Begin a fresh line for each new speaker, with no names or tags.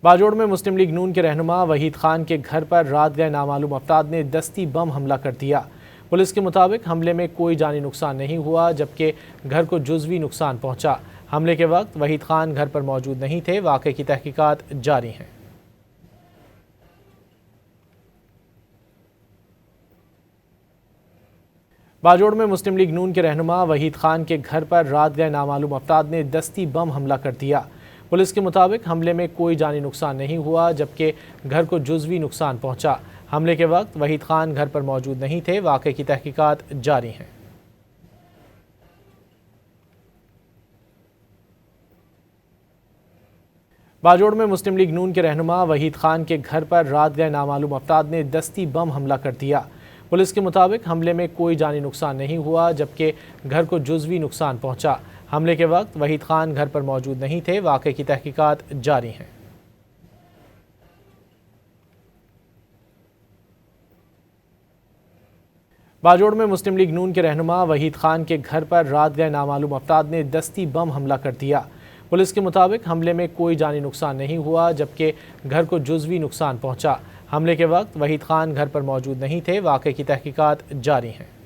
बाजोड़ में मुस्लिम लीग नून के रहनुमा वहीद खान के घर पर रात गए नामालूम अफराद ने दस्ती बम हमला कर दिया। पुलिस के मुताबिक हमले में कोई जानी नुकसान नहीं हुआ, जबकि घर को जुज़वी नुकसान पहुंचा। हमले के वक्त वहीद खान घर पर मौजूद नहीं थे। वाक़े की तहकीकात जारी हैं। बाजोड़ में मुस्लिम लीग नून के रहनुमा वहीद खान के घर पर रात गए नामालूम अफराद ने दस्ती बम हमला कर दिया। पुलिस के मुताबिक हमले में कोई जानी नुकसान नहीं हुआ, जबकि घर को जुज़वी नुकसान पहुंचा। हमले के वक्त वहीद खान घर पर मौजूद नहीं थे। वाक़े की तहकीकात जारी हैं। बाजोड़ में मुस्लिम लीग नून के रहनुमा वहीद खान के घर पर रात गए नामालूम अफराद ने दस्ती बम हमला कर दिया। पुलिस के मुताबिक हमले में कोई जानी नुकसान नहीं हुआ, जबकि घर को जुज़वी नुकसान पहुंचा। हमले के वक्त वहीद खान घर पर मौजूद नहीं थे। वाक़े की तहकीकात जारी हैं। बाजोड़ में मुस्लिम लीग नून के रहनुमा वहीद खान के घर पर रात गए नामालूम अफराद ने दस्ती बम हमला कर दिया। पुलिस के मुताबिक हमले में कोई जानी नुकसान नहीं हुआ, जबकि घर को जुज़वी नुकसान पहुंचा। हमले के वक्त वहीद खान घर पर मौजूद नहीं थे। वाक़े की तहकीकात जारी हैं।